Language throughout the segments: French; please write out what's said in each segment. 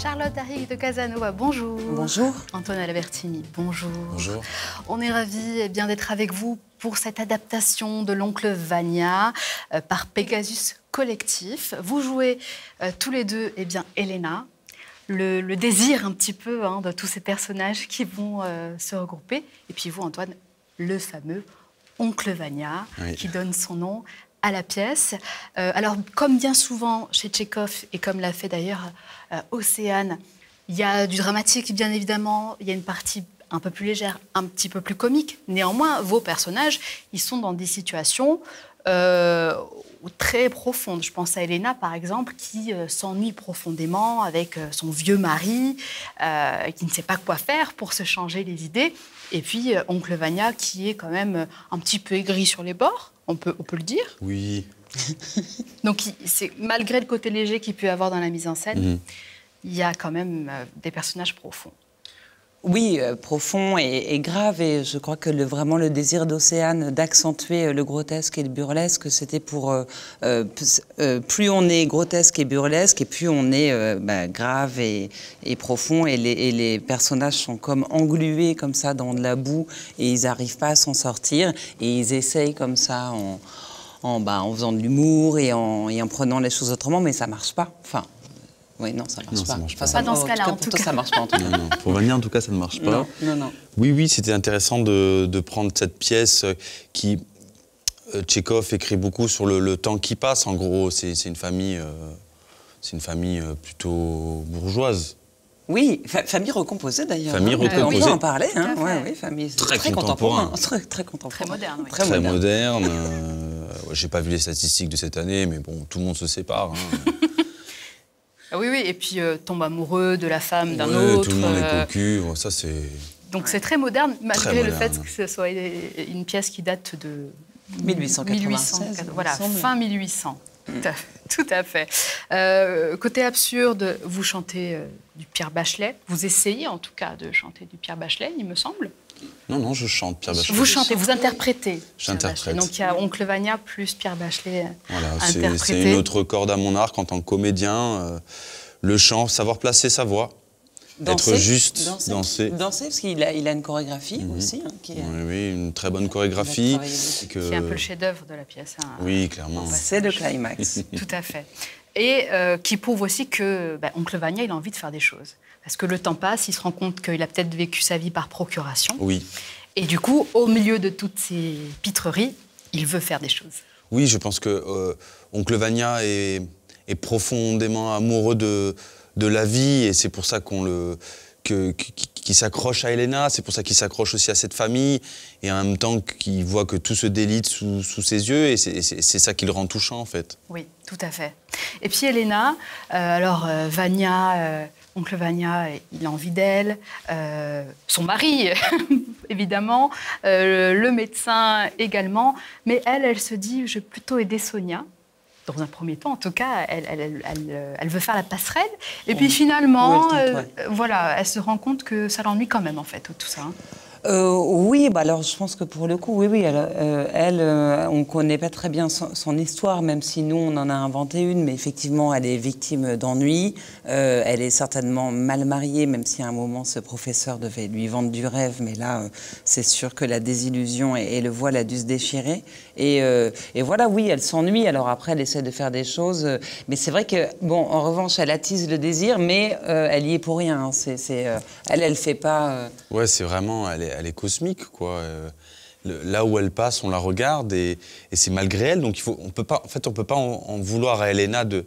Charlotte Darrigue de Casanova, bonjour. Bonjour. Antoine Albertini, bonjour. Bonjour. On est ravis d'être avec vous pour cette adaptation de l'Oncle Vania par Pegasus Collectif. Vous jouez tous les deux Elena, le désir un petit peu de tous ces personnages qui vont se regrouper. Et puis vous, Antoine, le fameux Oncle Vania, oui, qui donne son nom à la pièce. Alors, comme bien souvent chez Tchekhov, et comme l'a fait d'ailleurs Océane, il y a du dramatique, bien évidemment, il y a une partie un peu plus légère, un petit peu plus comique. Néanmoins, vos personnages, ils sont dans des situations très profondes. Je pense à Elena, par exemple, qui s'ennuie profondément avec son vieux mari, qui ne sait pas quoi faire pour se changer les idées. Et puis, Oncle Vania, qui est quand même un petit peu aigri sur les bords, on peut le dire. Oui. Donc, malgré le côté léger qu'il peut y avoir dans la mise en scène, il y a quand même des personnages profonds. Oui, profond et grave. Et je crois que vraiment le désir d'Océane d'accentuer le grotesque et le burlesque, c'était pour... plus on est grotesque et burlesque, et plus on est grave et profond. Et les personnages sont comme englués comme ça dans de la boue, et ils n'arrivent pas à s'en sortir. Et ils essayent comme ça en faisant de l'humour et en prenant les choses autrement, mais ça ne marche pas. Enfin, oui, non, ça marche pas. Ça marche pas. Pas dans ce cas-là, en tout cas. Ça marche pas, en tout cas. Non. Pour Vania, en tout cas, ça ne marche pas. Non. Oui, c'était intéressant de prendre cette pièce qui... Tchekhov écrit beaucoup sur le temps qui passe. En gros, c'est une famille plutôt bourgeoise. Oui, famille recomposée d'ailleurs. Famille recomposée. On peut en parler, hein. Oui, famille très contemporain. Très contemporain. Très moderne, oui. Très moderne. J'ai pas vu les statistiques de cette année, mais bon, tout le monde se sépare. Oui, et puis tombe amoureux de la femme d'un autre. Tout le monde est cocu, ça c'est... Donc c'est très moderne, malgré le fait que ce soit une pièce qui date de... 1896. Voilà, fin 1800. Tout à fait. Côté absurde, vous chantez du Pierre Bachelet. Vous essayez en tout cas de chanter du Pierre Bachelet, il me semble. Non, je chante Pierre Bachelet. Vous chantez, vous interprétez. J'interprète. Donc il y a Oncle Vania plus Pierre Bachelet interprété. C'est une autre corde à mon arc en tant que comédien. Le chant, savoir placer sa voix. Danser, être juste, danser, parce qu'il a une chorégraphie aussi. Oui, une très bonne chorégraphie. C'est un peu le chef-d'œuvre de la pièce. Oui, clairement. C'est le climax. Tout à fait. Et qui prouve aussi que Oncle Vania, il a envie de faire des choses. Parce que le temps passe, il se rend compte qu'il a peut-être vécu sa vie par procuration. Oui. Et du coup, au milieu de toutes ces pitreries, il veut faire des choses. Oui, je pense que Oncle Vania est profondément amoureux de la vie, et c'est pour ça qu'il s'accroche à Elena, c'est pour ça qu'il s'accroche aussi à cette famille, et en même temps qu'il voit que tout se délite sous ses yeux, et c'est ça qui le rend touchant, en fait. Oui, tout à fait. Et puis Elena, Vania, Oncle Vania, il a envie d'elle, son mari, évidemment, le médecin également, mais elle se dit, je vais plutôt aider Sonia. Dans un premier temps, en tout cas, elle veut faire la passerelle. Et puis finalement, elle se rend compte que ça l'ennuie quand même, en fait, tout ça. Oui, alors je pense que pour le coup, oui, elle, on ne connaît pas très bien son histoire, même si nous, on en a inventé une, mais effectivement, elle est victime d'ennui. Elle est certainement mal mariée, même si à un moment, ce professeur devait lui vendre du rêve, mais là, c'est sûr que la désillusion et le voile a dû se déchirer. Et voilà, oui, elle s'ennuie, alors après, elle essaie de faire des choses, mais c'est vrai que, bon, en revanche, elle attise le désir, mais elle y est pour rien. Elle fait pas... Ouais, c'est vraiment... Elle est cosmique, quoi. Là où elle passe, on la regarde, et c'est malgré elle. Donc on peut pas en vouloir à Elena de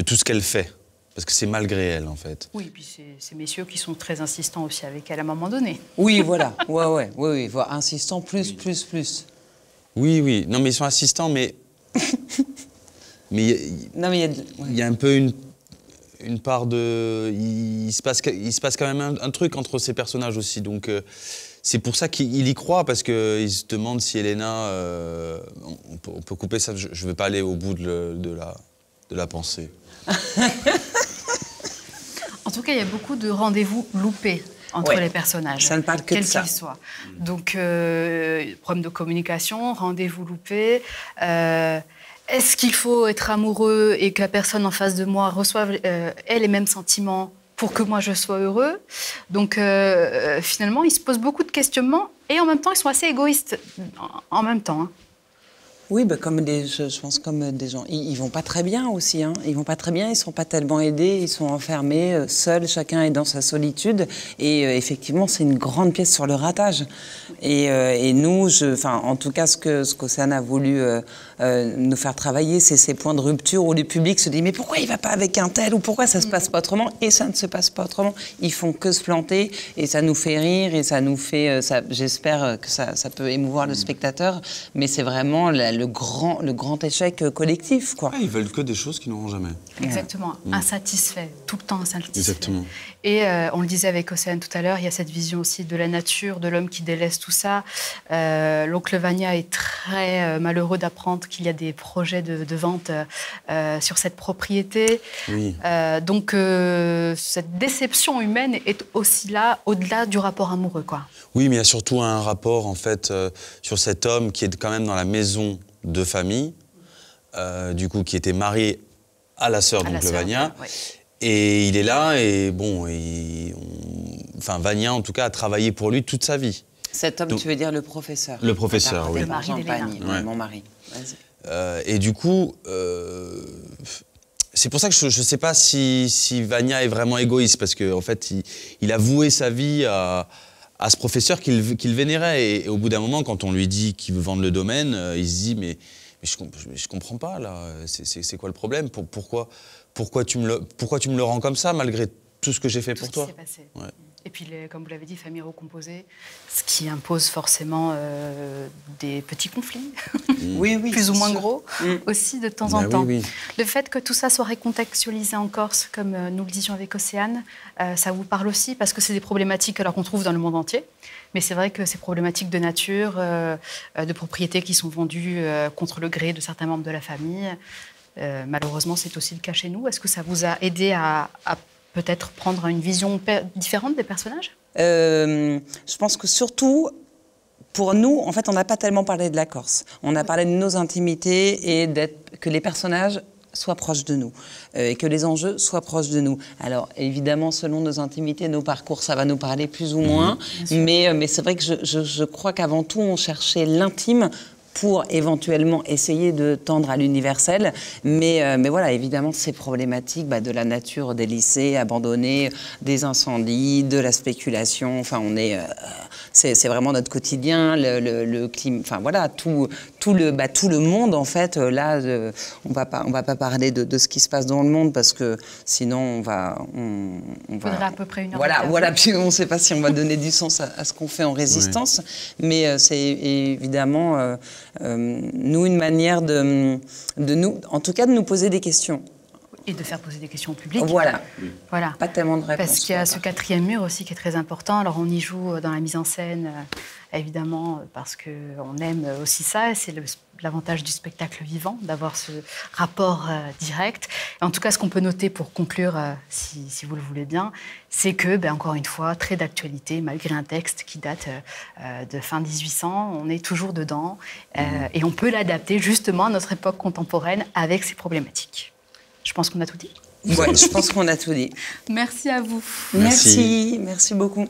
tout ce qu'elle fait, parce que c'est malgré elle, en fait. Oui, et puis c'est ces messieurs qui sont très insistants aussi avec elle à un moment donné. Oui, voilà. Oui, insistant, plus. Oui. Non, mais ils sont insistants, mais il y a un peu une part de... Il se passe quand même un truc entre ces personnages aussi, donc c'est pour ça qu'il y croit, parce qu'il se demande si Elena... on peut couper ça, je ne vais pas aller au bout de la pensée. En tout cas, il y a beaucoup de rendez-vous loupés entre les personnages. Ça ne parle que de ça. Quels qu'ils soient. Donc, problème de communication, rendez-vous loupés... Est-ce qu'il faut être amoureux et que la personne en face de moi reçoive ait les mêmes sentiments pour que moi je sois heureux. Donc finalement, ils se posent beaucoup de questionnements et en même temps, ils sont assez égoïstes en même temps. Hein. Oui, bah je pense comme des gens. Ils vont pas très bien aussi. Hein. Ils vont pas très bien, ils sont pas tellement aidés, ils sont enfermés, seuls, chacun est dans sa solitude. Et effectivement, c'est une grande pièce sur le ratage. Et nous, en tout cas, ce qu'Océane a voulu nous faire travailler, c'est ces points de rupture où le public se dit mais pourquoi il va pas avec un tel ou pourquoi ça se passe pas autrement? Et ça ne se passe pas autrement. Ils font que se planter et ça nous fait rire et ça nous fait. J'espère que ça peut émouvoir le spectateur, mais c'est vraiment le grand échec collectif, quoi. Ah, ils veulent que des choses qu'ils n'auront jamais. Exactement, insatisfait, tout le temps insatisfait. Exactement. Et on le disait avec Océane tout à l'heure, il y a cette vision aussi de la nature, de l'homme qui délaisse tout ça. L'oncle Vania est très malheureux d'apprendre qu'il y a des projets de vente sur cette propriété. Oui. Donc cette déception humaine est aussi là, au-delà du rapport amoureux, quoi. Oui, mais il y a surtout un rapport, en fait, sur cet homme qui est quand même dans la maison de famille, du coup, qui était marié à la sœur d'oncle Vania. Ouais. Et il est là, et bon, Vania, en tout cas, a travaillé pour lui toute sa vie. Cet homme, donc, tu veux dire le professeur? Le professeur, oui. Le mari d'Héléna. Ouais. Mon mari. Et du coup, c'est pour ça que je ne sais pas si Vania est vraiment égoïste, parce qu'en fait, il a voué sa vie à ce professeur qu'il vénérait. Et au bout d'un moment, quand on lui dit qu'il veut vendre le domaine, il se dit mais je comprends pas, là, c'est quoi le problème? Pourquoi tu me le rends comme ça, malgré tout ce que j'ai fait pour toi? Tout ce qui s'est passé. Ouais. Et puis, comme vous l'avez dit, famille recomposée, ce qui impose forcément des petits conflits, oui, plus ou moins gros, aussi de temps en temps. Oui. Le fait que tout ça soit recontextualisé en Corse, comme nous le disions avec Océane, ça vous parle aussi, parce que c'est des problématiques qu'on trouve dans le monde entier. Mais c'est vrai que ces problématiques de nature, de propriétés qui sont vendues contre le gré de certains membres de la famille, malheureusement, c'est aussi le cas chez nous. Est-ce que ça vous a aidé à peut-être prendre une vision différente des personnages? Je pense que surtout, pour nous, en fait, on n'a pas tellement parlé de la Corse. On a parlé de nos intimités et que les personnages soient proches de nous et que les enjeux soient proches de nous. Alors, évidemment, selon nos intimités, nos parcours, ça va nous parler plus ou moins. Mais c'est vrai que je crois qu'avant tout, on cherchait l'intime pour éventuellement essayer de tendre à l'universel. Mais voilà, évidemment, ces problématiques de la nature des lycées abandonnés, des incendies, de la spéculation, enfin, c'est vraiment notre quotidien, le climat, enfin voilà, tout le monde, en fait. Là, on va pas parler de ce qui se passe dans le monde, parce que sinon, on va... Il faudrait à peu près une heure. Voilà, puis on ne sait pas si on va donner du sens à ce qu'on fait en résistance, mais c'est évidemment... nous, une manière de nous, en tout cas, de nous poser des questions. Et de faire poser des questions au public. Voilà. Voilà. Pas tellement de réponses. Parce qu'il y a ce quatrième mur aussi qui est très important. Alors, on y joue dans la mise en scène, évidemment, parce qu'on aime aussi ça. C'est l'avantage du spectacle vivant, d'avoir ce rapport direct. Et en tout cas, ce qu'on peut noter pour conclure, si vous le voulez bien, c'est que, encore une fois, très d'actualité, malgré un texte qui date de fin 1800, on est toujours dedans. Et on peut l'adapter justement à notre époque contemporaine avec ses problématiques. Je pense qu'on a tout dit. Ouais, je pense qu'on a tout dit. Merci à vous. Merci beaucoup.